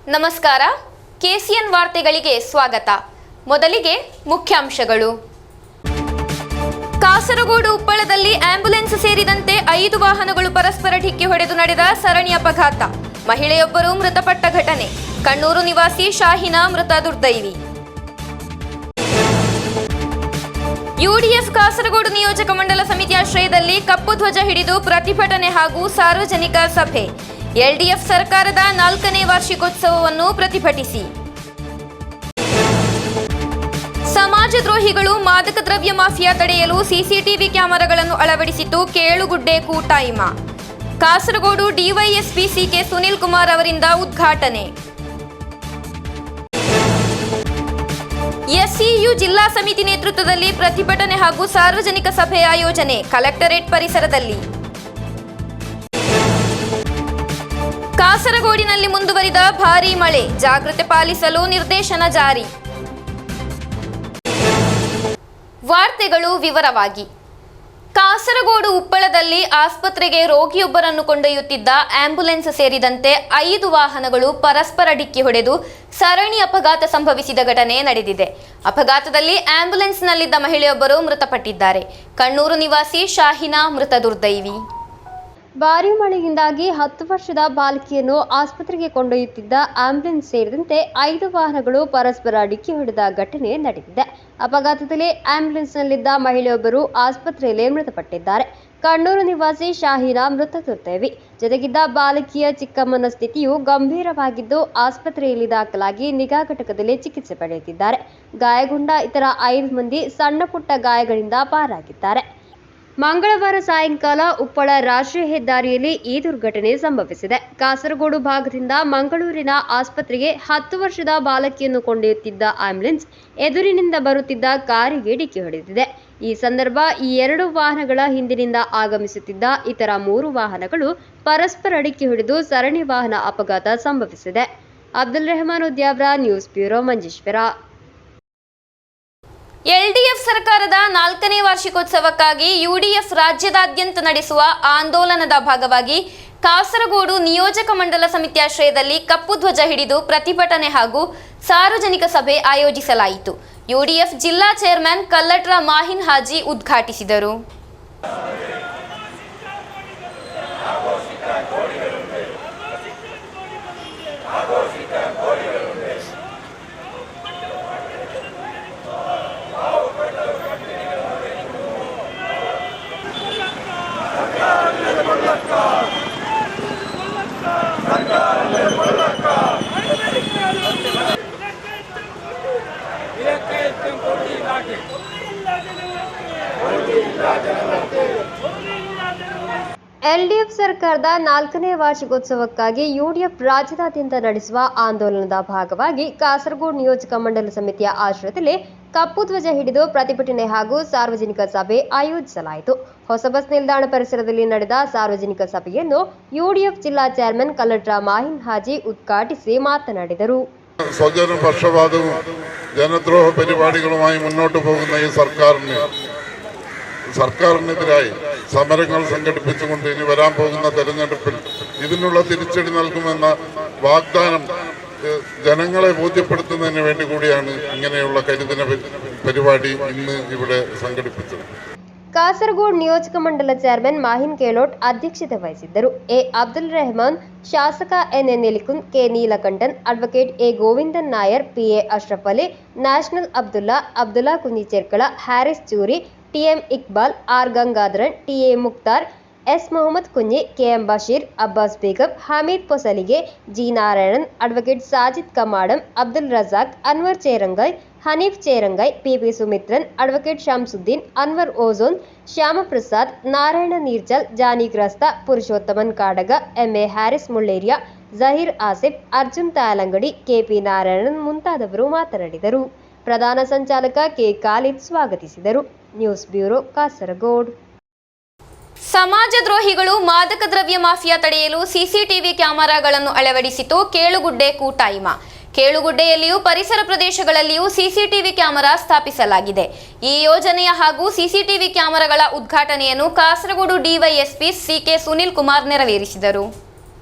ನಮಸ್ಕಾರ. ಕೆಸಿಎನ್ ವಾರ್ತೆಗಳಿಗೆ ಸ್ವಾಗತ. ಮೊದಲಿಗೆ ಮುಖ್ಯಾಂಶಗಳು. ಕಾಸರಗೋಡು ಉಪ್ಪಳದಲ್ಲಿ ಆಂಬ್ಯುಲೆನ್ಸ್ ಸೇರಿದಂತೆ 5 ವಾಹನಗಳು ಪರಸ್ಪರ ಡಿಕ್ಕಿ ಹೊಡೆದು ನಡೆದ ಸರಣಿ ಅಪಘಾತ. ಮಹಿಳೆಯೊಬ್ಬರು ಮೃತಪಟ್ಟ ಘಟನೆ. ಕಣ್ಣೂರು ನಿವಾಸಿ ಶಾಹಿನಾ ಮೃತ ದುರ್ದೈವಿ. ಯುಡಿಎಫ್ ಕಾಸರಗೋಡು ನಿಯೋಜಕ ಮಂಡಲ ಸಮಿತಿ ಆಶ್ರಯದಲ್ಲಿ ಕಪ್ಪು ಧ್ವಜ ಹಿಡಿದು ಪ್ರತಿಭಟನೆ ಹಾಗೂ ಸಾರ್ವಜನಿಕ ಸಭೆ. ಎಲ್ಡಿಎಫ್ ಸರ್ಕಾರದ 4ನೇ ವಾರ್ಷಿಕೋತ್ಸವವನ್ನು ಪ್ರತಿಭಟಿಸಿ. ಸಮಾಜದ್ರೋಹಿಗಳು ಮಾದಕ ದ್ರವ್ಯ ಮಾಫಿಯಾ ತಡೆಯಲು ಸಿಸಿಟಿವಿ ಕ್ಯಾಮೆರಾಗಳನ್ನು ಅಳವಡಿಸಿತು. ಕೇಳುಗುಡ್ಡೆ ಕೂಟಾಯಿಮ. ಕಾಸರಗೋಡು ಡಿವೈಎಸ್ಪಿ ಸಿಕೆ ಸುನಿಲ್ ಕುಮಾರ್ ಅವರಿಂದ ಉದ್ಘಾಟನೆ. ಎಸ್ಸಿಯು ಜಿಲ್ಲಾ ಸಮಿತಿ ನೇತೃತ್ವದಲ್ಲಿ ಪ್ರತಿಭಟನೆ ಹಾಗೂ ಸಾರ್ವಜನಿಕ ಸಭೆ ಆಯೋಜನೆ. ಕಲೆಕ್ಟರೇಟ್ ಪರಿಸರದಲ್ಲಿ. ಕಾಸರಗೋಡಿನಲ್ಲಿ ಮುಂದುವರಿದ ಭಾರೀ ಮಳೆ. ಜಾಗೃತೆ ಪಾಲಿಸಲು ನಿರ್ದೇಶನ ಜಾರಿ. ವಾರ್ತೆಗಳು ವಿವರವಾಗಿ. ಕಾಸರಗೋಡು ಉಪ್ಪಳದಲ್ಲಿ ಆಸ್ಪತ್ರೆಗೆ ರೋಗಿಯೊಬ್ಬರನ್ನು ಕೊಂಡೊಯ್ಯುತ್ತಿದ್ದ ಆಂಬ್ಯುಲೆನ್ಸ್ ಸೇರಿದಂತೆ 5 ವಾಹನಗಳು ಪರಸ್ಪರ ಡಿಕ್ಕಿ ಹೊಡೆದು ಸರಣಿ ಅಪಘಾತ ಸಂಭವಿಸಿದ ಘಟನೆ ನಡೆದಿದೆ. ಅಪಘಾತದಲ್ಲಿ ಆಂಬ್ಯುಲೆನ್ಸ್ನಲ್ಲಿದ್ದ ಮಹಿಳೆಯೊಬ್ಬರು ಮೃತಪಟ್ಟಿದ್ದಾರೆ. ಕಣ್ಣೂರು ನಿವಾಸಿ ಶಾಹಿನಾ ಮೃತ ದುರ್ದೈವಿ. ಭಾರೀ ಮಳೆಯಿಂದಾಗಿ 10 ವರ್ಷದ ಬಾಲಕಿಯನ್ನು ಆಸ್ಪತ್ರೆಗೆ ಕೊಂಡೊಯ್ಯುತ್ತಿದ್ದ ಆಂಬ್ಯುಲೆನ್ಸ್ ಸೇರಿದಂತೆ 5 ವಾಹನಗಳು ಪರಸ್ಪರ ಡಿಕ್ಕಿ ಹೊಡೆದ ಘಟನೆ ನಡೆದಿದೆ. ಅಪಘಾತದಲ್ಲಿ ಆಂಬ್ಯುಲೆನ್ಸ್ನಲ್ಲಿದ್ದ ಮಹಿಳೆಯೊಬ್ಬರು ಆಸ್ಪತ್ರೆಯಲ್ಲಿ ಮೃತಪಟ್ಟಿದ್ದಾರೆ. ಕಣ್ಣೂರು ನಿವಾಸಿ ಶಾಹಿನಾ ಮೃತ ದುರ್ದೈವಿ. ಜೊತೆಗಿದ್ದ ಬಾಲಕಿಯ ಚಿಕ್ಕಮ್ಮನ ಸ್ಥಿತಿಯು ಗಂಭೀರವಾಗಿದ್ದು ಆಸ್ಪತ್ರೆಯಲ್ಲಿ ದಾಖಲಾಗಿ ನಿಗಾ ಘಟಕದಲ್ಲಿ ಚಿಕಿತ್ಸೆ ಪಡೆಯುತ್ತಿದ್ದಾರೆ. ಗಾಯಗೊಂಡ ಇತರ 5 ಮಂದಿ ಸಣ್ಣ ಪುಟ್ಟ ಗಾಯಗಳಿಂದ ಪಾರಾಗಿದ್ದಾರೆ. ಮಂಗಳವಾರ ಸಾಯಂಕಾಲ ಉಪ್ಪಳ ರಾಷ್ಟ್ರೀಯ ಹೆದ್ದಾರಿಯಲ್ಲಿ ಈ ದುರ್ಘಟನೆ ಸಂಭವಿಸಿದೆ. ಕಾಸರಗೋಡು ಭಾಗದಿಂದ ಮಂಗಳೂರಿನ ಆಸ್ಪತ್ರೆಗೆ 10 ವರ್ಷದ ಬಾಲಕಿಯನ್ನು ಕೊಂಡೊಯ್ಯುತ್ತಿದ್ದ ಆಂಬ್ಯುಲೆನ್ಸ್ ಎದುರಿನಿಂದ ಬರುತ್ತಿದ್ದ ಕಾರಿಗೆ ಡಿಕ್ಕಿ ಹೊಡೆದಿದೆ. ಈ ಸಂದರ್ಭ ಈ 2 ವಾಹನಗಳ ಹಿಂದಿನಿಂದ ಆಗಮಿಸುತ್ತಿದ್ದ ಇತರ 3 ವಾಹನಗಳು ಪರಸ್ಪರ ಡಿಕ್ಕಿ ಹೊಡೆದು ಸರಣಿ ವಾಹನ ಅಪಘಾತ ಸಂಭವಿಸಿದೆ. Abdul Rehman Udyavar, news bureau, Manjeshwar. LDF ಸರ್ಕಾರದ 4ನೇ ವಾರ್ಷಿಕೋತ್ಸವಕ್ಕಾಗಿ ಯುಡಿಎಫ್ ರಾಜ್ಯದಾದ್ಯಂತ ನಡೆಸುವ ಆಂದೋಲನದ ಭಾಗವಾಗಿ ಕಾಸರಗೋಡು ನಿಯೋಜಕ ಮಂಡಲ ಸಮಿತಿ ಆಶ್ರಯದಲ್ಲಿ ಕಪ್ಪು ಧ್ವಜ ಹಿಡಿದು ಪ್ರತಿಭಟನೆ ಹಾಗೂ ಸಾರ್ವಜನಿಕ ಸಭೆ ಆಯೋಜಿಸಲಾಯಿತು. ಯುಡಿಎಫ್ ಜಿಲ್ಲಾ ಚೇರ್ಮನ್ ಕಲ್ಲಟ್ರ ಮಾಹಿನ್ ಹಾಜಿ ಉದ್ಘಾಟಿಸಿದರು. ಎಲ್ಡಿಎಫ್ ಸರ್ಕಾರದ 4ನೇ ವಾರ್ಷಿಕೋತ್ಸವಕ್ಕಾಗಿ ಯುಡಿಎಫ್ ರಾಜ್ಯದಾದ್ಯಂತ ನಡೆಸುವ ಆಂದೋಲನದ ಭಾಗವಾಗಿ ಕಾಸರಗೋಡು ನಿಯೋಜಕ ಮಂಡಲ ಸಮಿತಿಯ ಆಶ್ರಯದಲ್ಲಿ ಕಪ್ಪು ಧ್ವಜ ಹಿಡಿದು ಪ್ರತಿಭಟನೆ ಹಾಗೂ ಸಾರ್ವಜನಿಕ ಸಭೆ ಆಯೋಜಿಸಲಾಯಿತು. ಹೊಸ ಬಸ್ ನಿಲ್ದಾಣ ಪರಿಸರದಲ್ಲಿ ನಡೆದ സാർവജനിക സഭയെന്നു യുഡിഎഫ് ജില്ലാ ചെയർമാൻ കല്ലട്ര മാഹിൻ ഹാജി ഉദ്ഘാಟಿಸಿ മാതനാടിದರು. സ്വജനപക്ഷപാതവും ജനദ്രോഹ പരിപാടികളുമായി മുന്നോട്ട് പോകുന്ന ഈ സർക്കാരിനെതിരായി സമരങ്ങൾ സംഘടിപ്പിച്ചുകൊണ്ട് ഇനി വരാൻ പോകുന്ന തെരഞ്ഞെടുപ്പിൽ ഇതിനുള്ള തിരിച്ചടി നൽകുമെന്ന വാഗ്ദാനം ജനങ്ങളെ ബോധ്യപ്പെടുത്തുന്നതിന് വേണ്ടി കൂടിയാണ് ഇങ്ങനെയുള്ള കരിദിന പരിപാടി ഇന്ന് ഇവിടെ സംഘടിപ്പിച്ചത്. ಕಾಸರಗೋಡು ನಿಯೋಜಕ ಮಂಡಲ ಚೇರ್ಮನ್ ಮಾಹಿನ್ ಕೇಲೋಟ್ ಅಧ್ಯಕ್ಷತೆ ವಹಿಸಿದ್ದರು. ಎ ಅಬ್ದುಲ್ ರೆಹಮಾನ್, ಶಾಸಕ N Elikun, K Neelakantan, advocate A Govindan Nair, PA Ashraf Ali, national Abdulla Kunjicherkala, Haris Choori, TM Iqbal, R Gangadharan, TA Mukhtar, S Mohammed Kunhi, KM Basheer, Abbas Begum, Hameed Posalige, G Narayanan, advocate Sajid Kamadam, Abdul Razak, Anwar Cherangai, Haneef Cherangai, PP Sumithran, advocate Shamsuddin, Anwar Ozone, Shyamaprasad, Narayana Neerjal, Jani ಗ್ರಸ್ತ, ಪುರುಷೋತ್ತಮನ್ ಕಾಡಗ, ಎಂಎ ಹ್ಯಾರಿಸ್ ಮುಳ್ಳೇರಿಯಾ, ಜಹೀರ್ ಆಸಿಫ್, ಅರ್ಜುನ್ ತಾಯಲಂಗಡಿ, ಕೆಪಿ ನಾರಾಯಣನ್ ಮುಂತಾದವರು ಮಾತನಾಡಿದರು. ಪ್ರಧಾನ ಸಂಚಾಲಕ ಕೆ ಖಾಲಿದ್ ಸ್ವಾಗತಿಸಿದರು. News bureau, Kasaragod. ಸಮಾಜದ್ರೋಹಿಗಳು ಮಾದಕ ದ್ರವ್ಯ ಮಾಫಿಯಾ ತಡೆಯಲು ಸಿಸಿಟಿವಿ ಕ್ಯಾಮೆರಾಗಳನ್ನು ಅಳವಡಿಸಿತು. ಕೇಳುಗುಡ್ಡೆ ಕೂಟಾಯಿಮ. ಕೇಳುಗುಡ್ಡೆಯಲ್ಲಿಯೂ ಪರಿಸರ ಪ್ರದೇಶಗಳಲ್ಲಿಯೂ ಸಿಸಿಟಿವಿ ಕ್ಯಾಮೆರಾ ಸ್ಥಾಪಿಸಲಾಗಿದೆ. ಈ ಯೋಜನೆಯ ಹಾಗೂ ಸಿಸಿಟಿವಿ ಕ್ಯಾಮೆರಾಗಳ ಉದ್ಘಾಟನೆಯನ್ನು ಕಾಸರಗೋಡು ಡಿವೈಎಸ್ಪಿ ಸಿಕೆ ಸುನಿಲ್ ಕುಮಾರ್ ನೆರವೇರಿಸಿದರು.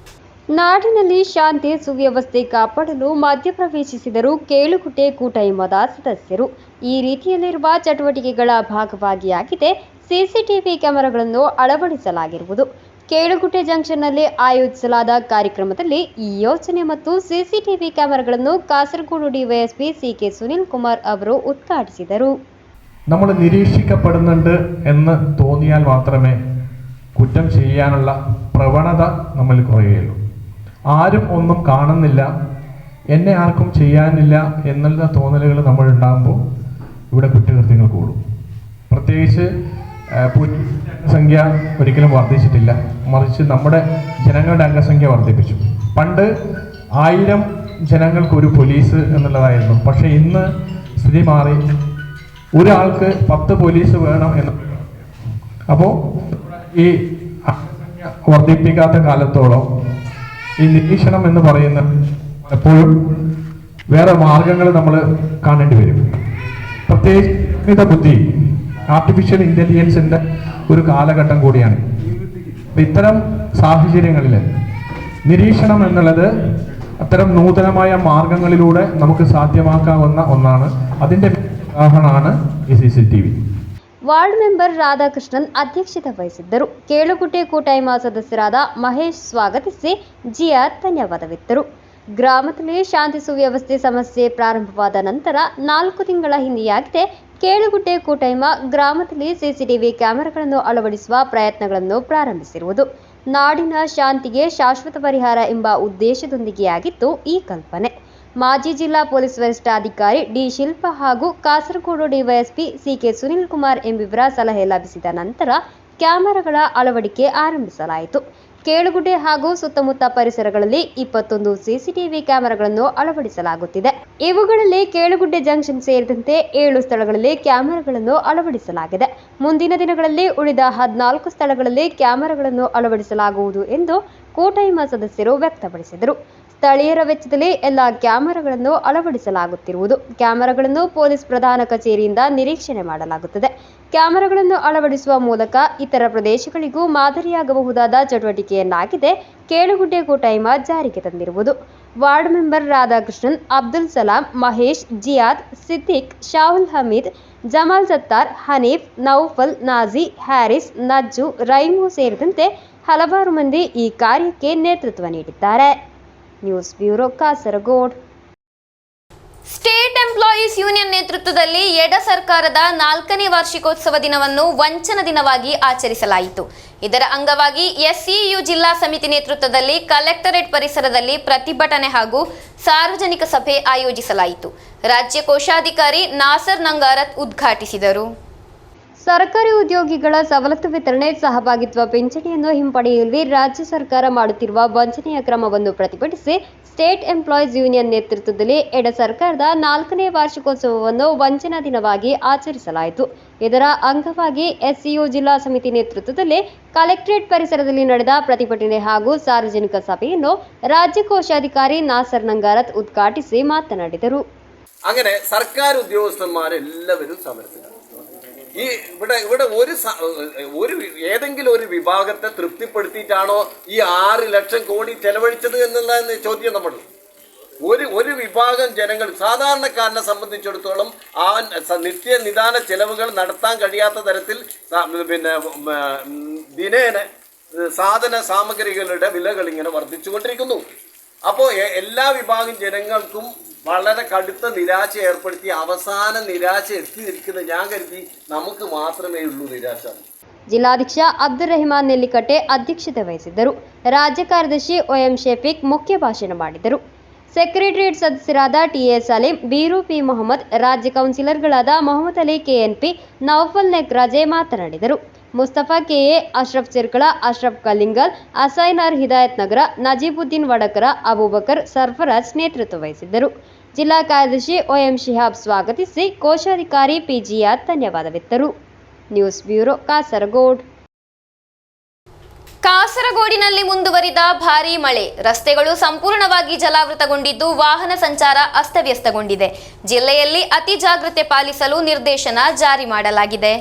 ನಾಡಿನಲ್ಲಿ ಶಾಂತಿ ಸುವ್ಯವಸ್ಥೆ ಕಾಪಾಡಲು ಮಧ್ಯಪ್ರವೇಶಿಸಿದರು ಕೇಳುಗುಡ್ಡೆ ಕೂಟೈಮದ ಸದಸ್ಯರು. ಈ ರೀತಿಯಲ್ಲಿರುವ ಚಟುವಟಿಕೆಗಳ ಭಾಗವಾಗಿಯಾಗಿದೆ ಸಿಸಿಟಿವಿ ಕ್ಯಾಮೆರಾಗಳನ್ನು ಅಳವಡಿಸಲಾಗಿರುವುದು. ಕೇಳುಗುಡ್ಡೆ ಜಂಕ್ಷನ್ನಲ್ಲಿ ಆಯೋಜಿಸಲಾದ ಕಾರ್ಯಕ್ರಮದಲ್ಲಿ ಈ ಯೋಜನೆ ಮತ್ತು ಸಿಸಿಟಿವಿ ക്യാമറಗಳನ್ನು കാസർഗോഡ് ഡിവൈഎസ്പി CK സുനിൽ കുമാർ ಅವರು ഉദ്ഘാಟಿಸಿದರು. നമ്മൾ നിരീക്ഷിക്കപ്പെടുന്നുണ്ട് എന്ന് തോന്നിയാൽ മാത്രമേ കുറ്റം ചെയ്യാനുള്ള പ്രവണത നമ്മളിൽ കുറയുകയുള്ളൂ. ആരും ഒന്നും കാണുന്നില്ല, എന്നെ ആർക്കും ചെയ്യാനില്ല എന്നുള്ള തോന്നലുകൾ നമ്മൾ ഉണ്ടാകുമ്പോൾ ഇവിടെ കുറ്റകൃത്യങ്ങൾ കൂടും. പ്രത്യേകിച്ച് സംഖ്യ ഒരിക്കലും വർദ്ധിച്ചിട്ടില്ല, മറിച്ച് നമ്മുടെ ജനങ്ങളുടെ അംഗസംഖ്യ വർദ്ധിപ്പിച്ചു. പണ്ട് 1000 ജനങ്ങൾക്കൊരു പോലീസ് എന്നുള്ളതായിരുന്നു. പക്ഷേ ഇന്ന് സ്ഥിതി മാറി, ഒരാൾക്ക് 10 പോലീസ് വേണം എന്ന്. അപ്പോൾ ഈ വർദ്ധിപ്പിക്കാത്ത കാലത്തോളം ഈ നിരീക്ഷണം എന്ന് പറയുന്നത് എപ്പോഴും വേറെ മാർഗങ്ങൾ നമ്മൾ കാണേണ്ടി വരും. പ്രത്യേകിച്ച് ബുദ്ധി, ആർട്ടിഫിഷ്യൽ ഇൻ്റലിജൻസിൻ്റെ ഒരു കാലഘട്ടം കൂടിയാണ്. ഇത്തരം സാഹചര്യങ്ങളിൽ നിരീക്ഷണം എന്നുള്ളത് അത്തരം നൂതനമായ മാർഗങ്ങളിലൂടെ നമുക്ക് സാധ്യമാക്കാവുന്ന ഒന്നാണ്. അതിൻ്റെ ഉദാഹരണമാണ് ഈ CCTV. ವಾರ್ಡ್ ಮೆಂಬರ್ ರಾಧಾಕೃಷ್ಣನ್ ಅಧ್ಯಕ್ಷತೆ ವಹಿಸಿದ್ದರು. ಕೇಳುಗುಡ್ಡೆ ಕೂಟೈಮ ಸದಸ್ಯರಾದ ಮಹೇಶ್ ಸ್ವಾಗತಿಸಿ ಜಿಆರ್ ಧನ್ಯವಾದವಿತ್ತರು. ಗ್ರಾಮದಲ್ಲಿ ಶಾಂತಿ ಸುವ್ಯವಸ್ಥೆ ಸಮಸ್ಯೆ ಪ್ರಾರಂಭವಾದ ನಂತರ 4 ತಿಂಗಳ ಹಿಂದೆಯಾಗಿದೆ ಕೇಳುಗುಡ್ಡೆ ಕೂಟೈಮ ಗ್ರಾಮದಲ್ಲಿ ಸಿಸಿಟಿವಿ ಕ್ಯಾಮೆರಾಗಳನ್ನು ಅಳವಡಿಸುವ ಪ್ರಯತ್ನಗಳನ್ನು ಪ್ರಾರಂಭಿಸಿರುವುದು. ನಾಡಿನ ಶಾಂತಿಗೆ ಶಾಶ್ವತ ಪರಿಹಾರ ಎಂಬ ಉದ್ದೇಶದೊಂದಿಗೆಯಾಗಿತ್ತು ಈ ಕಲ್ಪನೆ. ಮಾಜಿ ಜಿಲ್ಲಾ ಪೊಲೀಸ್ ವರಿಷ್ಠಾಧಿಕಾರಿ ಡಿ ಶಿಲ್ಪಾ ಹಾಗೂ ಕಾಸರಗೋಡು ಡಿವೈಎಸ್ಪಿ CK ಸುನಿಲ್ ಕುಮಾರ್ ಎಂಬಿವರ ಸಲಹೆ ಲಭಿಸಿದ ನಂತರ ಕ್ಯಾಮೆರಾಗಳ ಅಳವಡಿಕೆ ಆರಂಭಿಸಲಾಯಿತು. ಕೇಳುಗುಡ್ಡೆ ಹಾಗೂ ಸುತ್ತಮುತ್ತ ಪರಿಸರಗಳಲ್ಲಿ 21 ಸಿಸಿಟಿವಿ ಕ್ಯಾಮೆರಾಗಳನ್ನು ಅಳವಡಿಸಲಾಗುತ್ತಿದೆ. ಇವುಗಳಲ್ಲಿ ಕೇಳುಗುಡ್ಡೆ ಜಂಕ್ಷನ್ ಸೇರಿದಂತೆ 7 ಸ್ಥಳಗಳಲ್ಲಿ ಕ್ಯಾಮೆರಾಗಳನ್ನು ಅಳವಡಿಸಲಾಗಿದೆ. ಮುಂದಿನ ದಿನಗಳಲ್ಲಿ ಉಳಿದ 14 ಸ್ಥಳಗಳಲ್ಲಿ ಕ್ಯಾಮೆರಾಗಳನ್ನು ಅಳವಡಿಸಲಾಗುವುದು ಎಂದು ಕೂಟೈಮ ಸದಸ್ಯರು ವ್ಯಕ್ತಪಡಿಸಿದರು. ಸ್ಥಳೀಯರ ವೆಚ್ಚದಲ್ಲಿ ಎಲ್ಲ ಕ್ಯಾಮೆರಾಗಳನ್ನು ಅಳವಡಿಸಲಾಗುತ್ತಿರುವುದು. ಕ್ಯಾಮೆರಾಗಳನ್ನು ಪೊಲೀಸ್ ಪ್ರಧಾನ ಕಚೇರಿಯಿಂದ ನಿರೀಕ್ಷಣೆ ಮಾಡಲಾಗುತ್ತದೆ. ಕ್ಯಾಮೆರಾಗಳನ್ನು ಅಳವಡಿಸುವ ಮೂಲಕ ಇತರ ಪ್ರದೇಶಗಳಿಗೂ ಮಾದರಿಯಾಗಬಹುದಾದ ಚಟುವಟಿಕೆಯನ್ನಾಗಿದೆ ಕೇಳುಗುಡ್ಡೆ ಕೂಟೈಮ ಜಾರಿಗೆ ತಂದಿರುವುದು. ವಾರ್ಡ್ ಮೆಂಬರ್ ರಾಧಾಕೃಷ್ಣನ್, ಅಬ್ದುಲ್ ಸಲಾಂ, ಮಹೇಶ್, ಜಿಯಾದ್, ಸಿದ್ದಿಕ್, ಶಾಹುಲ್ ಹಮೀದ್, ಜಮಾಲ್ ಸತ್ತಾರ್, ಹನೀಫ್, ನೌಫಲ್, ನಾಜಿ, ಹ್ಯಾರಿಸ್, ನಜ್ಜು, ರೈಮು ಸೇರಿದಂತೆ ಹಲವಾರು ಮಂದಿ ಈ ಕಾರ್ಯಕ್ಕೆ ನೇತೃತ್ವ ನೀಡಿದ್ದಾರೆ. News bureau Kasargod. State employees union ನೇತೃತ್ವದಲ್ಲಿ ಎಡ ಸರ್ಕಾರದ 4ನೇ ವಾರ್ಷಿಕೋತ್ಸವ ದಿನವನ್ನು ವಂಚನ ದಿನವಾಗಿ ಆಚರಿಸಲಾಯಿತು. ಇದರ ಅಂಗವಾಗಿ SEU ಜಿಲ್ಲಾ ಸಮಿತಿ ನೇತೃತ್ವದಲ್ಲಿ ಕಲೆಕ್ಟರೇಟ್ ಪರಿಸರದಲ್ಲಿ ಪ್ರತಿಭಟನೆ ಹಾಗೂ ಸಾರ್ವಜನಿಕ ಸಭೆ ಆಯೋಜಿಸಲಾಯಿತು. ರಾಜ್ಯ ಕೋಶಾಧಿಕಾರಿ ನಾಸರ್ ನಂಗಾರತ್ ಉದ್ಘಾಟಿಸಿದರು. ಸರ್ಕಾರಿ ಉದ್ಯೋಗಿಗಳ ಸವಲತ್ತು ವಿತರಣೆ, ಸಹಭಾಗಿತ್ವ ಪಿಂಚಣಿಯನ್ನು ಹಿಂಪಡೆಯುವಲ್ಲಿ ರಾಜ್ಯ ಸರ್ಕಾರ ಮಾಡುತ್ತಿರುವ ವಂಚನೆಯ ಕ್ರಮವನ್ನು ಪ್ರತಿಭಟಿಸಿ ಸ್ಟೇಟ್ ಎಂಪ್ಲಾಯೀಸ್ ಯೂನಿಯನ್ ನೇತೃತ್ವದಲ್ಲಿ ಎಡ ಸರ್ಕಾರದ 4ನೇ ವಾರ್ಷಿಕೋತ್ಸವವನ್ನು ವಂಚನಾ ದಿನವಾಗಿ ಆಚರಿಸಲಾಯಿತು. ಇದರ ಅಂಗವಾಗಿ SEU ಜಿಲ್ಲಾ ಸಮಿತಿ ನೇತೃತ್ವದಲ್ಲಿ ಕಲೆಕ್ಟರೇಟ್ ಪರಿಸರದಲ್ಲಿ ನಡೆದ ಪ್ರತಿಭಟನೆ ಹಾಗೂ ಸಾರ್ವಜನಿಕ ಸಭೆಯನ್ನು ರಾಜ್ಯ ಕೋಶಾಧಿಕಾರಿ നാസർ ನಂಗಾರತ್ ಉದ್ಘಾಟಿಸಿ ಮಾತನಾಡಿದರು. അങ്ങനെ സർക്കാർ ഉദ്യോഗസ്ഥന്മാരെല്ലാവരും സമരത്തിലാണ്. ഈ ഇവിടെ ഒരു ഏതെങ്കിലും ഒരു വിഭാഗത്തെ തൃപ്തിപ്പെടുത്തിയിട്ടാണോ ഈ 6 ലക്ഷം കോടി ചെലവഴിച്ചത് എന്നുള്ള ചോദ്യം നമ്മൾ ഒരു വിഭാഗം ജനങ്ങൾ സാധാരണക്കാരനെ സംബന്ധിച്ചിടത്തോളം ആ നിത്യനിദാന ചെലവുകൾ നടത്താൻ കഴിയാത്ത തരത്തിൽ പിന്നെ ദിനേന സാധന സാമഗ്രികളുടെ വിലകൾ ഇങ്ങനെ വർദ്ധിച്ചുകൊണ്ടിരിക്കുന്നു. അപ്പോൾ എല്ലാ വിഭാഗം ജനങ്ങൾക്കും വളരെ കടുത്ത നിരാശ ഏർപ്പെടുത്തി അവസാന നിരാശ എത്തി നിൽക്കുന്ന ഞാൻ കരുതി നമുക്ക് മാത്രമേ ഉള്ളൂ നിരാശ. ಜಿಲ್ಲಾಧ್ಯಕ್ಷ ಅಬ್ದುಲ್ ರೆಹಮಾನ್ ನೆಲ್ಲಿಕಟ್ಟೆ ಅಧ್ಯಕ್ಷತೆ ವಹಿಸಿದ್ದರು. ರಾಜ್ಯ ಕಾರ್ಯದರ್ಶಿ OM ಶಫೀಕ್ ಮುಖ್ಯ ಭಾಷಣ ಮಾಡಿದರು. ಸೆಕ್ರೆಟರಿಯೇಟ್ ಸದಸ್ಯರಾದ TA ಸಲೀಂ, ಬೀರು P ಮೊಹಮ್ಮದ್, ರಾಜ್ಯ ಕೌನ್ಸಿಲರ್ಗಳಾದ ಮೊಹಮ್ಮದ್ ಅಲಿ KNP, ನೌಫಲ್ ನೆಕ್ರಾಜೆ ಮಾತನಾಡಿದರು. ಮುಸ್ತಫಾ KA, ಅಶ್ರಫ್ ಚಿರ್ಕಳ, ಅಶ್ರಫ್ ಕಲ್ಲಿಂಗಲ್, ಅಸೈನರ್ ಹಿದಾಯತ್ ನಗರ, ನಜೀಬುದ್ದೀನ್ ವಡಕರ, ಅಬೂಬಕರ್, ಸರ್ಫರಾಜ್ ನೇತೃತ್ವ ವಹಿಸಿದ್ದರು. ಜಿಲ್ಲಾ ಕಾರ್ಯದರ್ಶಿ OM ಶಿಹಾಬ್ ಸ್ವಾಗತಿಸಿ ಕೋಶಾಧಿಕಾರಿ P ಜಿಯಾದ್ ಧನ್ಯವಾದವಿತ್ತರು. News bureau Kasargod. ಕಾಸರಗೋಡಿನಲ್ಲಿ ಮುಂದುವರಿದ ಭಾರೀ ಮಳೆ, ರಸ್ತೆಗಳು ಸಂಪೂರ್ಣವಾಗಿ ಜಲಾವೃತಗೊಂಡಿದ್ದು ವಾಹನ ಸಂಚಾರ ಅಸ್ತವ್ಯಸ್ತಗೊಂಡಿದೆ. ಜಿಲ್ಲೆಯಲ್ಲಿ ಅತಿ ಜಾಗೃತೆ ಪಾಲಿಸಲು ನಿರ್ದೇಶನ ಜಾರಿ ಮಾಡಲಾಗಿದೆ.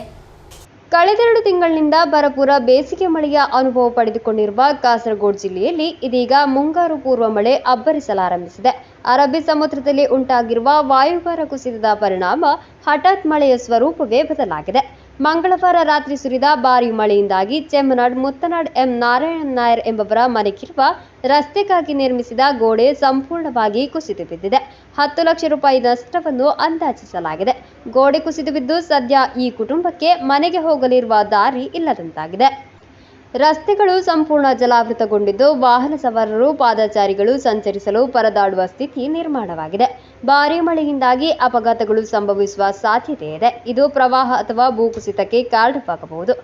ಕಳೆದೆರಡು ತಿಂಗಳಿನಿಂದ ಭರಪೂರ ಬೇಸಿಗೆ ಮಳೆಯ ಅನುಭವ ಪಡೆದುಕೊಂಡಿರುವ ಕಾಸರಗೋಡು ಜಿಲ್ಲೆಯಲ್ಲಿ ಇದೀಗ ಮುಂಗಾರು ಪೂರ್ವ ಮಳೆ ಅಬ್ಬರಿಸಲಾರಂಭಿಸಿದೆ. ಅರಬ್ಬಿ ಸಮುದ್ರದಲ್ಲಿ ಉಂಟಾಗಿರುವ ವಾಯುಭಾರ ಕುಸಿತದ ಪರಿಣಾಮ ಹಠಾತ್ ಮಳೆಯ ಸ್ವರೂಪವೇ ಬದಲಾಗಿದೆ. ಮಂಗಳವಾರ ರಾತ್ರಿ ಸುರಿದ ಭಾರೀ ಮಳೆಯಿಂದಾಗಿ ಚೆಮ್ಮನಾಡ್ ಮುತ್ತನಾಡ್ ಎಂ ನಾರಾಯಣನ್ ನಾಯರ್ ಎಂಬವರ ಮನೆಗಿರುವ ರಸ್ತೆಗಾಗಿ ನಿರ್ಮಿಸಿದ ಗೋಡೆ ಸಂಪೂರ್ಣವಾಗಿ ಕುಸಿದು ಬಿದ್ದಿದೆ. 10 ಲಕ್ಷ ರೂಪಾಯಿ ನಷ್ಟವನ್ನು ಅಂದಾಜಿಸಲಾಗಿದೆ. ಗೋಡೆ ಕುಸಿದು ಬಿದ್ದು ಸದ್ಯ ಈ ಕುಟುಂಬಕ್ಕೆ ಮನೆಗೆ ಹೋಗಲಿರುವ ದಾರಿ ಇಲ್ಲದಂತಾಗಿದೆ. ರಸ್ತೆಗಳು ಸಂಪೂರ್ಣ ಜಲಾವೃತಗೊಂಡಿದ್ದು ವಾಹನ ಸವಾರರು ಪಾದಚಾರಿಗಳು ಸಂಚರಿಸಲು ಪರದಾಡುವ ಸ್ಥಿತಿ ನಿರ್ಮಾಣವಾಗಿದೆ. ಭಾರೀ ಮಳೆಯಿಂದಾಗಿ ಅಪಘಾತಗಳು ಸಂಭವಿಸುವ ಸಾಧ್ಯತೆ ಇದೆ. ಇದು ಪ್ರವಾಹ ಅಥವಾ ಭೂಕುಸಿತಕ್ಕೆ ಕಾರಣವಾಗಬಹುದು.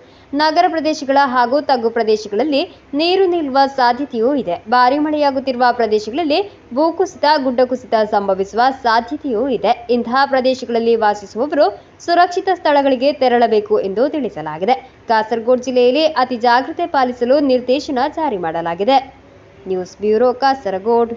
ನಗರ ಪ್ರದೇಶಗಳ ಹಾಗೂ ತಗ್ಗು ಪ್ರದೇಶಗಳಲ್ಲಿ ನೀರು ನಿಲ್ಲುವ ಸಾಧ್ಯತೆಯೂ ಇದೆ. ಭಾರೀ ಮಳೆಯಾಗುತ್ತಿರುವ ಪ್ರದೇಶಗಳಲ್ಲಿ ಭೂಕುಸಿತ, ಗುಡ್ಡ ಕುಸಿತ ಸಂಭವಿಸುವ ಸಾಧ್ಯತೆಯೂ ಇದೆ. ಇಂತಹ ಪ್ರದೇಶಗಳಲ್ಲಿ ವಾಸಿಸುವವರು ಸುರಕ್ಷಿತ ಸ್ಥಳಗಳಿಗೆ ತೆರಳಬೇಕು ಎಂದು ತಿಳಿಸಲಾಗಿದೆ. ಕಾಸರಗೋಡು ಜಿಲ್ಲೆಯಲ್ಲಿ ಅತಿ ಜಾಗ್ರತೆ ಪಾಲಿಸಲು ನಿರ್ದೇಶನ ಜಾರಿ ಮಾಡಲಾಗಿದೆ. News bureau, Kasaragod.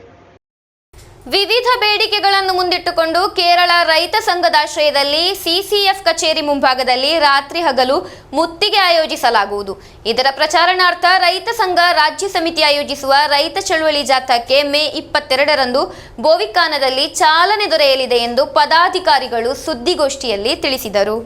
ವಿವಿಧ ಬೇಡಿಕೆಗಳನ್ನು ಮುಂದಿಟ್ಟುಕೊಂಡು ಕೇರಳ ರೈತ ಸಂಘದಾಶ್ರಯದಲ್ಲಿ ಸಿಸಿಎಫ್ ಕಚೇರಿ ಮುಂಭಾಗದಲ್ಲಿ ರಾತ್ರಿ ಹಗಲು ಮುತ್ತಿಗೆ ಆಯೋಜಿಸಲಾಗುವುದು. ಇದರ ಪ್ರಚಾರಣಾರ್ಥ ರೈತ ಸಂಘ ರಾಜ್ಯ ಸಮಿತಿ ಆಯೋಜಿಸುವ ರೈತ ಚಳವಳಿ ಜಾಥಾಕ್ಕೆ ಮೇ 22ರಂದು ಬೋವಿಕಾನದಲ್ಲಿ ಚಾಲನೆ ದೊರೆಯಲಿದೆ ಎಂದು ಪದಾಧಿಕಾರಿಗಳು ಸುದ್ದಿಗೋಷ್ಠಿಯಲ್ಲಿ ತಿಳಿಸಿದರು.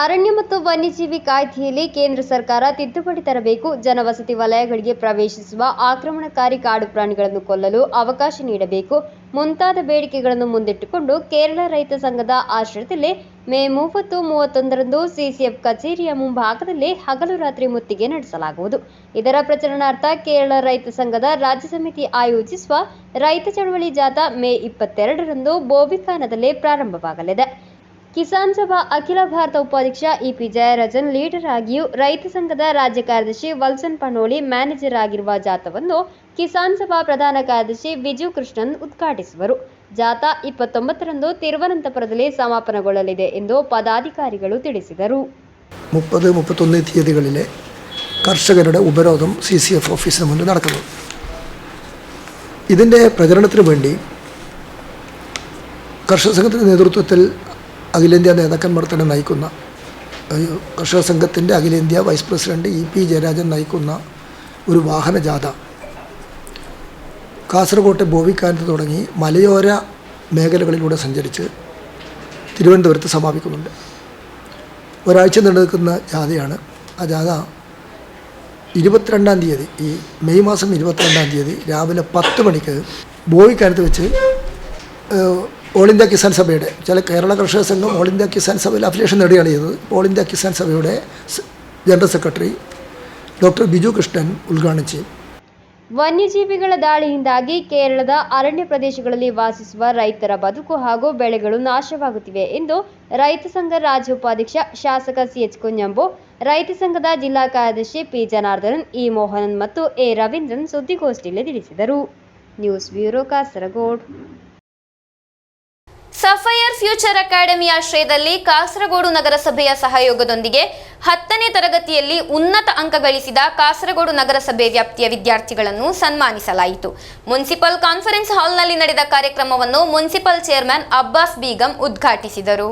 ಅರಣ್ಯ ಮತ್ತು ವನ್ಯಜೀವಿ ಕಾಯ್ದೆಯಲ್ಲಿ ಕೇಂದ್ರ ಸರ್ಕಾರ ತಿದ್ದುಪಡಿ ತರಬೇಕು. ಜನವಸತಿ ವಲಯಗಳಿಗೆ ಪ್ರವೇಶಿಸುವ ಆಕ್ರಮಣಕಾರಿ ಕಾಡು ಪ್ರಾಣಿಗಳನ್ನು ಕೊಲ್ಲಲು ಅವಕಾಶ ನೀಡಬೇಕು. ಮುಂತಾದ ಬೇಡಿಕೆಗಳನ್ನು ಮುಂದಿಟ್ಟುಕೊಂಡು ಕೇರಳ ರೈತ ಸಂಘದ ಆಶ್ರಯದಲ್ಲಿ ಮೇ 30, 31ರಂದು ಸಿಸಿಎಫ್ ಕಚೇರಿಯ ಮುಂಭಾಗದಲ್ಲಿ ಹಗಲು ರಾತ್ರಿ ಮುತ್ತಿಗೆ ನಡೆಸಲಾಗುವುದು. ಇದರ ಪ್ರಚಾರಣಾರ್ಥ ಕೇರಳ ರೈತ ಸಂಘದ ರಾಜ್ಯ ಸಮಿತಿ ಆಯೋಜಿಸುವ ರೈತ ಚಳವಳಿ ಜಾಥಾ ಮೇ 22ರಂದು ಬೋವಿಕಾನದಲ್ಲಿ ಪ್ರಾರಂಭವಾಗಲಿದೆ. ಕಿಸಾನ್ ಸಭಾ ಅಖಿಲ ಭಾರತ ಉಪಾಧ್ಯಕ್ಷ ಇಪಿ ಜಯರಾಜನ್ ಲೀಡರ್ ಆಗಿಯೂ ರೈತ ಸಂಘದ ರಾಜ್ಯ ಕಾರ್ಯದರ್ಶಿ ವಲ್ಸನ್ ಪನೋಳಿ ಮ್ಯಾನೇಜರ್ ಆಗಿರುವ ಜಾಥಾವನ್ನು ಕಿಸಾನ್ ಸಭಾ ಪ್ರಧಾನ ಕಾರ್ಯದರ್ಶಿ ವಿಜು ಕೃಷ್ಣನ್ ಉದ್ಘಾಟಿಸುವರು. ಜಾಥಾ 29ರಂದು ತಿರುವನಂತಪುರದಲ್ಲಿ ಸಮಾಪನಗೊಳ್ಳಲಿದೆ ಎಂದು പദാധികാരിಗಳು ತಿಳಿಸಿದರು. 30, 31 തീയതികളിലെ കർഷകരുടെ ഉപരോധം CCF ഓഫീസിന് മുന്നിൽ നടക്കുന്നു. ഇതിൻ്റെ പ്രചരണത്തിന് വേണ്ടി കർഷക സംഘത്തിൻ്റെ നേതൃത്വത്തിൽ അഖിലേന്ത്യാ നേതാക്കന്മാർ തന്നെ നയിക്കുന്ന കർഷക സംഘത്തിൻ്റെ അഖിലേന്ത്യാ vice president E P Jayarajan നയിക്കുന്ന ഒരു വാഹന ജാഥ കാസർഗോട്ടെ ബോവിക്കാനത്ത് തുടങ്ങി മലയോര മേഖലകളിലൂടെ സഞ്ചരിച്ച് തിരുവനന്തപുരത്ത് സമാപിക്കുന്നുണ്ട്. ഒരാഴ്ച നീണ്ടുനിൽക്കുന്ന ജാഥയാണ്. ആ ജാഥ 22-ാം തീയതി, ഈ മെയ് മാസം 22-ാം തീയതി രാവിലെ 10 മണിക്ക് ബോവിക്കാനത്ത് വെച്ച് ഓൾ ഇന്ത്യ കിസാൻ സഭയുടെ കേരള കർഷക സംഘം ഓൾ ഇന്ത്യ കിസാൻ സഭയിൽ അഫിലിയേഷൻ നേടുകയാണ് ചെയ്തത്. ഓൾ ഇന്ത്യ കിസാൻ സഭയുടെ general secretary doctor Biju Krishnan ಉದ್ಘಾಟನೆ ചെയ്യും. ವನ್ಯಜೀವಿಗಳ ದಾಳಿಯಿಂದಾಗಿ ಕೇರಳದ ಅರಣ್ಯ ಪ್ರದೇಶಗಳಲ್ಲಿ ವಾಸಿಸುವ ರೈತರ ಬದುಕು ಹಾಗೂ ಬೆಳೆಗಳು ನಾಶವಾಗುತ್ತಿವೆ ಎಂದು ರೈತ ಸಂಘ ರಾಜ್ಯ ಉಪಾಧ್ಯಕ್ಷ ಶಾಸಕ ಸಿಎಚ್ ಕುಂಜಂಬು, ರೈತ ಸಂಘದ ಜಿಲ್ಲಾ ಕಾರ್ಯದರ್ಶಿ ಪಿ ಜನಾರ್ದನನ್, ಇ ಮೋಹನನ್ ಮತ್ತು ಎ ರವೀಂದ್ರನ್ ಸುದ್ದಿಗೋಷ್ಠಿಯಲ್ಲಿ ತಿಳಿಸಿದರು. News bureau, Kasaragod. Sapphire future academy ಆಶ್ರಯದಲ್ಲಿ ಕಾಸರಗೋಡು ನಗರಸಭೆಯ ಸಹಯೋಗದೊಂದಿಗೆ 10ನೇ ತರಗತಿಯಲ್ಲಿ ಉನ್ನತ ಅಂಕ ಗಳಿಸಿದ ಕಾಸರಗೋಡು ನಗರಸಭೆ ವ್ಯಾಪ್ತಿಯ ವಿದ್ಯಾರ್ಥಿಗಳನ್ನು ಸನ್ಮಾನಿಸಲಾಯಿತು. ಮುನ್ಸಿಪಲ್ ಕಾನ್ಫರೆನ್ಸ್ ಹಾಲ್ನಲ್ಲಿ ನಡೆದ ಕಾರ್ಯಕ್ರಮವನ್ನು ಮುನ್ಸಿಪಲ್ ಚೇರ್ಮನ್ ಅಬ್ಬಾಸ್ ಬೇಗಂ ಉದ್ಘಾಟಿಸಿದರು.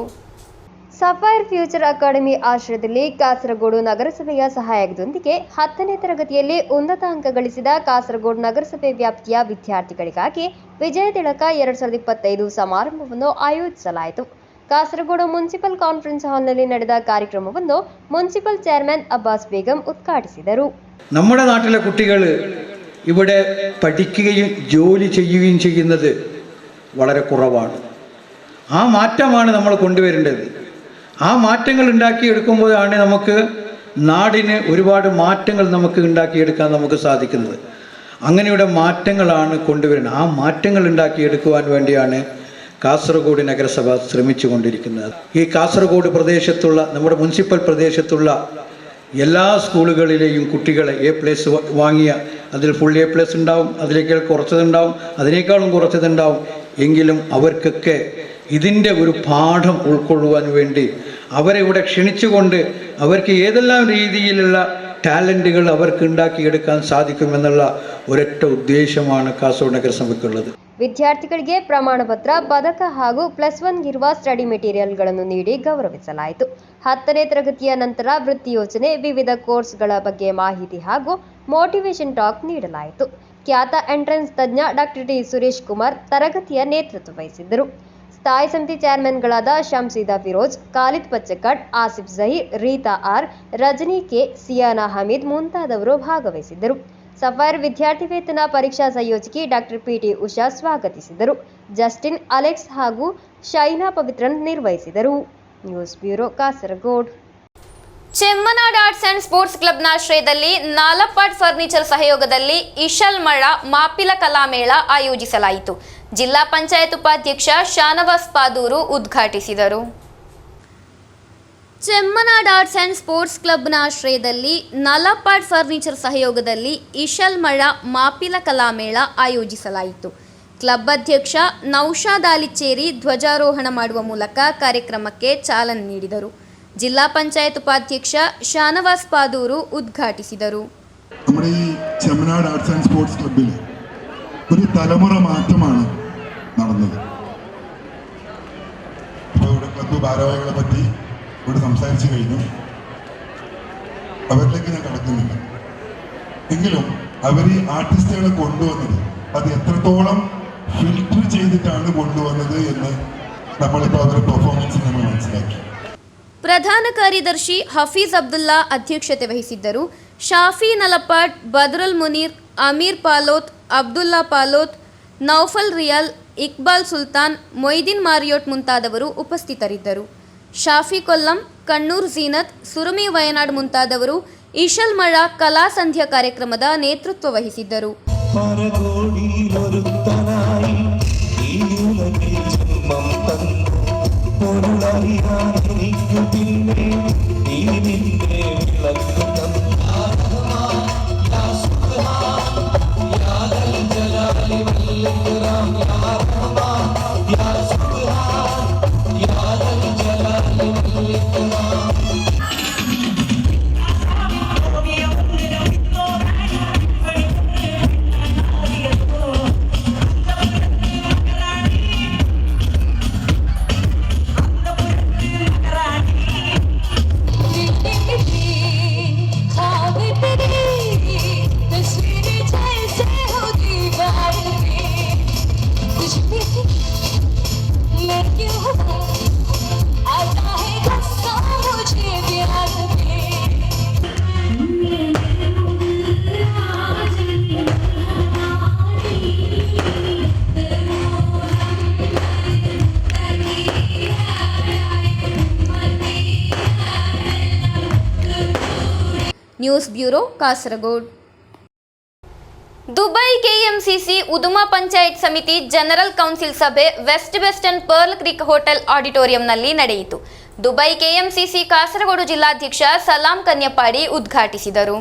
ಸಫೈರ್ ಫ್ಯೂಚರ್ ಅಕಾಡೆಮಿ ಆಶ್ರಯದಲ್ಲಿ ಕಾಸರಗೋಡು ನಗರಸಭೆಯ ಸಹಯೋಗದೊಂದಿಗೆ 10ನೇ ತರಗತಿಯಲ್ಲಿ ಉನ್ನತ ಅಂಕ ಗಳಿಸಿದ ಕಾಸರಗೋಡು ನಗರಸಭೆ ವ್ಯಾಪ್ತಿಯ ವಿದ್ಯಾರ್ಥಿಗಳಿಗಾಗಿ ವಿಜಯ ತಿಲಕ 2025 ಸಮಾರಂಭವನ್ನು ಆಯೋಜಿಸಲಾಯಿತು. ಕಾಸರಗೋಡು ಮುನ್ಸಿಪಲ್ ಕಾನ್ಫರೆನ್ಸ್ ಹಾಲ್ನಲ್ಲಿ ನಡೆದ ಕಾರ್ಯಕ್ರಮವನ್ನು ಮುನ್ಸಿಪಲ್ ಚೇರ್ಮನ್ ಅಬ್ಬಾಸ್ ಬೇಗಂ ಉದ್ಘಾಟಿಸಿದರು. നമ്മുടെ നാട്ടിലെ കുട്ടികൾ ഇവിടെ പഠിക്കുകയും ജോലി ചെയ്യുകയും ചെയ്യുന്നത് വളരെ കുറവാണ്. ആ മാറ്റമാണ് നമ്മൾ കൊണ്ടുവരേണ്ടത്. ആ മാറ്റങ്ങൾ ഉണ്ടാക്കിയെടുക്കുമ്പോഴാണ് നമുക്ക് നാടിന് ഒരുപാട് മാറ്റങ്ങൾ നമുക്ക് ഉണ്ടാക്കിയെടുക്കാൻ നമുക്ക് സാധിക്കുന്നത്. അങ്ങനെയുള്ള മാറ്റങ്ങളാണ് കൊണ്ടുവരുന്നത്. ആ മാറ്റങ്ങൾ ഉണ്ടാക്കിയെടുക്കുവാൻ വേണ്ടിയാണ് കാസർഗോഡ് നഗരസഭ ശ്രമിച്ചു കൊണ്ടിരിക്കുന്നത്. ഈ കാസർഗോഡ് പ്രദേശത്തുള്ള നമ്മുടെ മുനിസിപ്പൽ പ്രദേശത്തുള്ള എല്ലാ സ്കൂളുകളിലെയും കുട്ടികളെ A+ വാങ്ങിയ, അതിൽ ഫുൾ A+ ഉണ്ടാവും, അതിനേക്കാൾ കുറച്ചതുണ്ടാവും, അതിനേക്കാളും കുറച്ചതുണ്ടാവും. എങ്കിലും അവർക്കൊക്കെ ഇതിൻ്റെ ഒരു പാഠം ഉൾക്കൊള്ളുവാൻ വേണ്ടി അവരെ ഇവിടെ ക്ഷണിച്ചുകൊണ്ട് അവർക്ക് ഏതെല്ലാം രീതിയിലുള്ള ടാലൻറ്റുകൾ അവർക്ക് ഉണ്ടാക്കിയെടുക്കാൻ സാധിക്കുമെന്നുള്ള ഒരൊറ്റ ഉദ്ദേശമാണ് കാസർഗോഡ് നഗരസഭയ്ക്കുള്ളത്. ವಿದ್ಯಾರ್ಥಿಗಳಿಗೆ ಪ್ರಮಾಣ ಪತ್ರ, ಪದಕ ಹಾಗೂ +1 ಇರುವ ಸ್ಟಡಿ ಮೆಟೀರಿಯಲ್ಗಳನ್ನು ನೀಡಿ ಗೌರವಿಸಲಾಯಿತು. 10ನೇ ತರಗತಿಯ ನಂತರ ವೃತ್ತಿ ಯೋಜನೆ, ವಿವಿಧ ಕೋರ್ಸ್ಗಳ ಬಗ್ಗೆ ಮಾಹಿತಿ ಹಾಗೂ ಮೋಟಿವೇಶನ್ ಟಾಕ್ ನೀಡಲಾಯಿತು. ಖ್ಯಾತ ಎಂಟ್ರೆನ್ಸ್ ತಜ್ಞ ಡಾಕ್ಟರ್ ಟಿ ಸುರೇಶ್ ಕುಮಾರ್ ತರಗತಿಯ ನೇತೃತ್ವ ವಹಿಸಿದ್ದರು. ಸ್ಥಾಯಿ ಸಮಿತಿ ಚೇರ್ಮನ್ಗಳಾದ ಶಂಸೀದಾ ಫಿರೋಜ್, ಖಾಲಿದ್ ಪಚ್ಚಕಡ್, ಆಸಿಫ್ ಜಹೀರ್, ರೀತಾ ಆರ್, ರಜನಿ ಕೆ, ಸಿಯಾನಾ ಹಮೀದ್ ಮುಂತಾದವರು ಭಾಗವಹಿಸಿದ್ದರು. ಸಫೈರ್ ವಿದ್ಯಾರ್ಥಿ ವೇತನ ಪರೀಕ್ಷಾ ಸಂಯೋಜಕಿ ಡಾಕ್ಟರ್ ಪಿಟಿ ಉಷಾ ಸ್ವಾಗತಿಸಿದರು. ಜಸ್ಟಿನ್, ಅಲೆಕ್ಸ್ ಹಾಗೂ ಶೈನಾ ಪವಿತ್ರನ್ ನಿರ್ವಹಿಸಿದರು. News bureau, Kasaragod. Chemmanad arts and sports ಕ್ಲಬ್ನ ಆಶ್ರಯದಲ್ಲಿ ನಾಲಪಾಡ್ ಫರ್ನಿಚರ್ ಸಹಯೋಗದಲ್ಲಿ ಇಶಲ್ ಮಳ ಮಾಪಿಲ ಕಲಾಮೇಳ ಆಯೋಜಿಸಲಾಯಿತು. ಜಿಲ್ಲಾ ಪಂಚಾಯತ್ ಉಪಾಧ್ಯಕ್ಷ ಶಾನವಾಸ್ ಪಾದೂರು ಉದ್ಘಾಟಿಸಿದರು. ಚೆಮ್ಮನಾಡ್ ಆರ್ಟ್ಸ್ ಅಂಡ್ ಸ್ಪೋರ್ಟ್ಸ್ ಕ್ಲಬ್ನ ಆಶ್ರಯದಲ್ಲಿ ನಾಲಪಾಡ್ ಫರ್ನಿಚರ್ ಸಹಯೋಗದಲ್ಲಿ ಇಶಲ್ ಮಳ ಮಾಪಿಲ ಕಲಾಮೇಳ ಆಯೋಜಿಸಲಾಯಿತು. ಕ್ಲಬ್ ಅಧ್ಯಕ್ಷ ನೌಶಾದ್ ಆಲಿಚೇರಿ ಧ್ವಜಾರೋಹಣ ಮಾಡುವ ಮೂಲಕ ಕಾರ್ಯಕ್ರಮಕ್ಕೆ ಚಾಲನೆ നീടിದರು. ജില്ലാ പഞ്ചായത്ത് ഉപാധ്യക്ഷ ഷാനവാസ് പാദൂരു ഉദ്ഘാಟಿಸಿದರು. നമ്മുടെ ഈ ചെമ്മനാട് ആർട്സ് ആൻഡ് സ്പോർട്സ് ക്ലബ്ബിൽ ഒരു തലമുറ മാറ്റമാണ് നടന്നത്. ഇപ്പോൾ ഇവിടെ ക്ലബ്ബ് ഭാരവാഹികളെ പറ്റി ഇവിടെ സംസാരിച്ചു കഴിഞ്ഞു. അവരിലേക്ക് ഞാൻ കടക്കുന്നില്ല. എങ്കിലും അവർ ഈ ആർട്ടിസ്റ്റുകളെ കൊണ്ടുവന്നത് അത് എത്രത്തോളം ഫിൽറ്റർ ചെയ്തിട്ടാണ് കൊണ്ടുവന്നത് എന്ന് നമ്മളിപ്പോൾ അവരുടെ പെർഫോമൻസ് നമ്മൾ മനസ്സിലാക്കി. ಪ್ರಧಾನ ಕಾರ್ಯದರ್ಶಿ ಹಫೀಜ್ ಅಬ್ದುಲ್ಲಾ ಅಧ್ಯಕ್ಷತೆ ವಹಿಸಿದ್ದರು. ಶಾಫಿ ನಲಪಾಡ್, ಬದ್ರುಲ್ ಮುನೀರ್, ಅಮೀರ್ ಪಾಲೋತ್, ಅಬ್ದುಲ್ಲಾ ಪಾಲೋತ್, ನೌಫಲ್ ರಿಯಾಲ್, ಇಕ್ಬಾಲ್ ಸುಲ್ತಾನ್, ಮೊಯ್ದೀನ್ ಮಾರಿಯೋಟ್ ಮುಂತಾದವರು ಉಪಸ್ಥಿತರಿದ್ದರು. ಶಾಫಿ ಕೊಲ್ಲಂ, ಕಣ್ಣೂರ್ ಝೀನತ್, ಸುರಮಿ ವಯನಾಡ್ ಮುಂತಾದವರು ಇಶಲ್ ಮಳ ಕಲಾ ಸಂಧ್ಯಾ ಕಾರ್ಯಕ್ರಮದ ನೇತೃತ್ವ ವಹಿಸಿದ್ದರು. News bureau, Kasaragod. Dubai KMCC Uduma panchayat ಸಮಿತಿ ಜನರಲ್ ಕೌನ್ಸಿಲ್ ಸಭೆ ವೆಸ್ಟರ್ನ್ ಪರ್ಲ್ ಕ್ರೀಕ್ ಹೋಟೆಲ್ ಆಡಿಟೋರಿಯಂನಲ್ಲಿ ನಡೆಯಿತು. ದುಬೈ ಕೆಎಂಸಿಸಿ ಕಾಸರಗೋಡು ಜಿಲ್ಲಾಧ್ಯಕ್ಷ ಸಲಾಂ ಕನ್ಯಪಾಡಿ ಉದ್ಘಾಟಿಸಿದರು.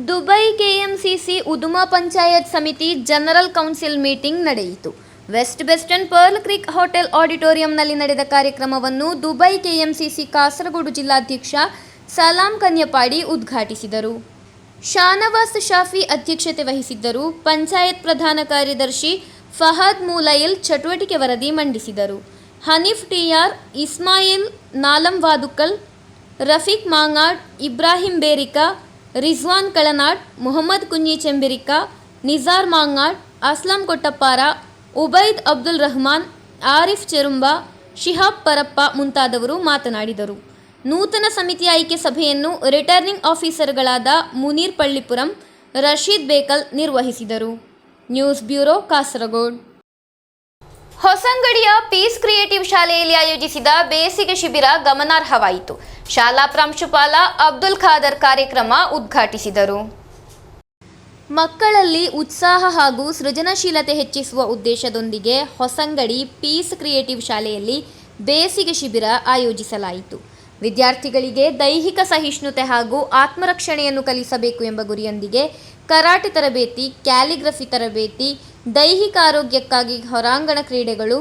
ದುಬೈ ಕೆಎಂಸಿಸಿ ಉದುಮಾ ಪಂಚಾಯತ್ ಸಮಿತಿ ಜನರಲ್ ಕೌನ್ಸಿಲ್ ಮೀಟಿಂಗ್ ನಡೆಯಿತು. ವೆಸ್ಟರ್ನ್ ಪರ್ಲ್ ಕ್ರೀಕ್ ಹೋಟೆಲ್ ಆಡಿಟೋರಿಯಂನಲ್ಲಿ ನಡೆದ ಕಾರ್ಯಕ್ರಮವನ್ನು ದುಬೈ ಕೆಎಂಸಿಸಿ ಕಾಸರಗೋಡು ಜಿಲ್ಲಾಧ್ಯಕ್ಷ ಸಲಾಂ ಕನ್ಯಪಾಡಿ ಉದ್ಘಾಟಿಸಿದರು. ಶಾನವಾಸ್ ಶಾಫಿ ಅಧ್ಯಕ್ಷತೆ ವಹಿಸಿದ್ದರು. ಪಂಚಾಯತ್ ಪ್ರಧಾನ ಕಾರ್ಯದರ್ಶಿ ಫಹದ್ ಮೂಲಯಿಲ್ ಚಟುವಟಿಕೆ ವರದಿ ಮಂಡಿಸಿದರು. ಹನೀಫ್ ಟಿಆರ್, ಇಸ್ಮಾಯಿಲ್ ನಾಲಂ ವಾದುಕಲ್, ರಫೀಕ್ ಮಾಂಗಾಡ್, ಇಬ್ರಾಹಿಂ ಬೇರಿಕಾ, ರಿಜ್ವಾನ್ ಕಳನಾಡ್, ಮೊಹಮ್ಮದ್ ಕುഞ്ഞി ಚೆಂಬಿರಿಕಾ, ನಿಜಾರ್ ಮಾಂಗಾಡ್, ಅಸ್ಲಂ ಕೊಟ್ಟಪ್ಪಾರ, ಉಬೈದ್ ಅಬ್ದುಲ್ ರಹಮಾನ್, ಆರಿಫ್ ಚೆರುಂಬಾ, ಶಿಹಾಬ್ ಪರಪ್ಪ ಮುಂತಾದವರು ಮಾತನಾಡಿದರು. ನೂತನ ಸಮಿತಿ ಆಯ್ಕೆ ಸಭೆಯನ್ನು ರಿಟರ್ನಿಂಗ್ ಆಫೀಸರ್ಗಳಾದ ಮುನೀರ್ ಪಳ್ಳಿಪುರಂ, ರಶೀದ್ ಬೇಕಲ್ ನಿರ್ವಹಿಸಿದರು. News bureau, Kasaragod. ಹೊಸಂಗಡಿಯ ಪೀಸ್ ಕ್ರಿಯೇಟಿವ್ ಶಾಲೆಯಲ್ಲಿ ಆಯೋಜಿಸಿದ ಬೇಸಿಗೆ ಶಿಬಿರ ಗಮನಾರ್ಹವಾಯಿತು. ಶಾಲಾ ಪ್ರಾಂಶುಪಾಲ ಅಬ್ದುಲ್ ಖಾದರ್ ಕಾರ್ಯಕ್ರಮ ಉದ್ಘಾಟಿಸಿದರು. ಮಕ್ಕಳಲ್ಲಿ ಉತ್ಸಾಹ ಹಾಗೂ ಸೃಜನಶೀಲತೆ ಹೆಚ್ಚಿಸುವ ಉದ್ದೇಶದೊಂದಿಗೆ ಹೊಸಂಗಡಿ ಪೀಸ್ ಕ್ರಿಯೇಟಿವ್ ಶಾಲೆಯಲ್ಲಿ ಬೇಸಿಗೆ ಶಿಬಿರ ಆಯೋಜಿಸಲಾಯಿತು. ವಿದ್ಯಾರ್ಥಿಗಳಿಗೆ ದೈಹಿಕ ಸಹಿಷ್ಣುತೆ ಹಾಗೂ ಆತ್ಮರಕ್ಷಣೆಯನ್ನು ಕಲಿಸಬೇಕು ಎಂಬ ಗುರಿಯೊಂದಿಗೆ ಕರಾಟೆ ತರಬೇತಿ, ಕ್ಯಾಲಿಗ್ರಫಿ ತರಬೇತಿ, ದೈಹಿಕ ಆರೋಗ್ಯಕ್ಕಾಗಿ ಹೊರಾಂಗಣ ಕ್ರೀಡೆಗಳು,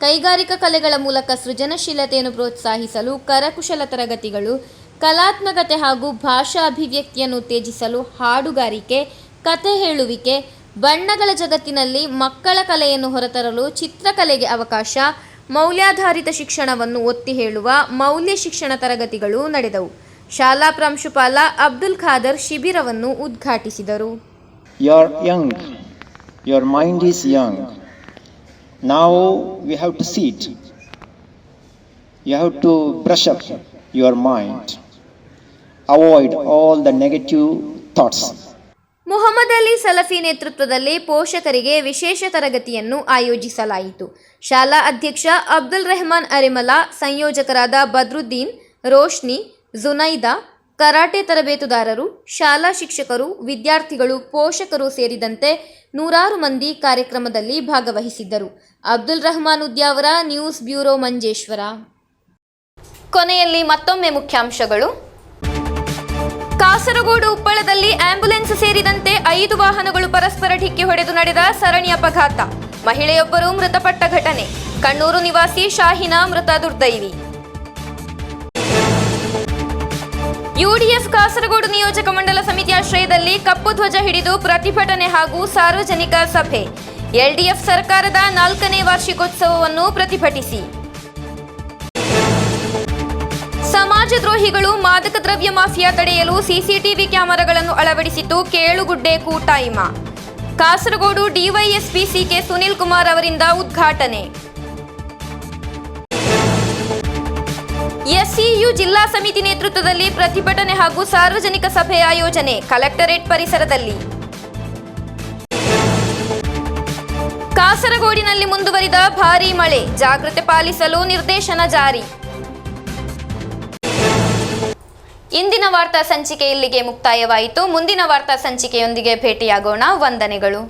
ಕೈಗಾರಿಕಾ ಕಲೆಗಳ ಮೂಲಕ ಸೃಜನಶೀಲತೆಯನ್ನು ಪ್ರೋತ್ಸಾಹಿಸಲು ಕರಕುಶಲ ತರಗತಿಗಳು, ಕಲಾತ್ಮಕತೆ ಹಾಗೂ ಭಾಷಾ ಅಭಿವ್ಯಕ್ತಿಯನ್ನು ಉತ್ತೇಜಿಸಲು ಹಾಡುಗಾರಿಕೆ, ಕತೆ ಹೇಳುವಿಕೆ, ಬಣ್ಣಗಳ ಜಗತ್ತಿನಲ್ಲಿ ಮಕ್ಕಳ ಕಲೆಯನ್ನು ಹೊರತರಲು ಚಿತ್ರಕಲೆಗೆ ಅವಕಾಶ, ಮೌಲ್ಯಾಧಾರಿತ ಶಿಕ್ಷಣವನ್ನು ಒತ್ತಿ ಹೇಳುವ ಮೌಲ್ಯ ಶಿಕ್ಷಣ ತರಗತಿಗಳು ನಡೆದವು. ಶಾಲಾ ಪ್ರಾಂಶುಪಾಲ ಅಬ್ದುಲ್ ಖಾದರ್ ಶಿಬಿರವನ್ನು ಉದ್ಘಾಟಿಸಿದರು. You are young, your mind is young. Now we have to sit. You have to brush up your mind. Avoid all the negative thoughts. Muhammad Ali ಸಲಫಿ ನೇತೃತ್ವದಲ್ಲಿ ಪೋಷಕರಿಗೆ ವಿಶೇಷ ತರಗತಿಯನ್ನು ಆಯೋಜಿಸಲಾಯಿತು. ಶಾಲಾ ಅಧ್ಯಕ್ಷ ಅಬ್ದುಲ್ ರೆಹಮಾನ್ ಅರಿಮಲಾ, ಸಂಯೋಜಕರಾದ ಬದ್ರುದ್ದೀನ್, ರೋಶ್ನಿ, ಜುನೈದಾ, ಕರಾಟೆ ತರಬೇತುದಾರರು, ಶಾಲಾ ಶಿಕ್ಷಕರು, ವಿದ್ಯಾರ್ಥಿಗಳು, ಪೋಷಕರು ಸೇರಿದಂತೆ ನೂರಾರು ಮಂದಿ ಕಾರ್ಯಕ್ರಮದಲ್ಲಿ ಭಾಗವಹಿಸಿದ್ದರು. Abdul Rahman Udyavara, news bureau, Manjeshwar. ಕೊನೆಯಲ್ಲಿ ಮತ್ತೊಮ್ಮೆ ಮುಖ್ಯಾಂಶಗಳು. ಕಾಸರಗೋಡು ಉಪ್ಪಳದಲ್ಲಿ ಆಂಬ್ಯುಲೆನ್ಸ್ ಸೇರಿದಂತೆ 5 ವಾಹನಗಳು ಪರಸ್ಪರ ಡಿಕ್ಕಿ ಹೊಡೆದು ನಡೆದ ಸರಣಿ ಅಪಘಾತ. ಮಹಿಳೆಯೊಬ್ಬರು ಮೃತಪಟ್ಟ ಘಟನೆ. ಕಣ್ಣೂರು ನಿವಾಸಿ ಶಾಹಿನಾ ಮೃತ ದುರ್ದೈವಿ. ಯುಡಿಎಫ್ ಕಾಸರಗೋಡು ನಿಯೋಜಕ ಮಂಡಲ ಸಮಿತಿ ಆಶ್ರಯದಲ್ಲಿ ಕಪ್ಪು ಧ್ವಜ ಹಿಡಿದು ಪ್ರತಿಭಟನೆ ಹಾಗೂ ಸಾರ್ವಜನಿಕ ಸಭೆ. ಎಲ್ಡಿಎಫ್ ಸರ್ಕಾರದ 4ನೇ ವಾರ್ಷಿಕೋತ್ಸವವನ್ನು ಪ್ರತಿಭಟಿಸಿ. ಸಮಾಜದ್ರೋಹಿಗಳು ಮಾದಕ ದ್ರವ್ಯ ಮಾಫಿಯಾ ತಡೆಯಲು ಸಿಸಿಟಿವಿ ಕ್ಯಾಮೆರಾಗಳನ್ನು ಅಳವಡಿಸಿತು. ಕೇಳುಗುಡ್ಡೆ ಕೂಟಾಯಿಮ. ಕಾಸರಗೋಡು ಡಿವೈಎಸ್ಪಿ ಸಿಕೆ ಸುನಿಲ್ ಕುಮಾರ್ ಅವರಿಂದ ಉದ್ಘಾಟನೆ. ಎಸ್ಸಿಯು ಜಿಲ್ಲಾ ಸಮಿತಿ ನೇತೃತ್ವದಲ್ಲಿ ಪ್ರತಿಭಟನೆ ಹಾಗೂ ಸಾರ್ವಜನಿಕ ಸಭೆ ಆಯೋಜನೆ. ಕಲೆಕ್ಟರೇಟ್ ಪರಿಸರದಲ್ಲಿ. ಕಾಸರಗೋಡಿನಲ್ಲಿ ಮುಂದುವರಿದ ಭಾರೀ ಮಳೆ, ಜಾಗೃತೆ ಪಾಲಿಸಲು ನಿರ್ದೇಶನ ಜಾರಿ. ಇಂದಿನ ವಾರ್ತಾ ಸಂಚಿಕೆ ಇಲ್ಲಿಗೆ ಮುಕ್ತಾಯವಾಯಿತು. ಮುಂದಿನ ವಾರ್ತಾ ಸಂಚಿಕೆಯೊಂದಿಗೆ ಭೇಟಿಯಾಗೋಣ. ವಂದನೆಗಳು.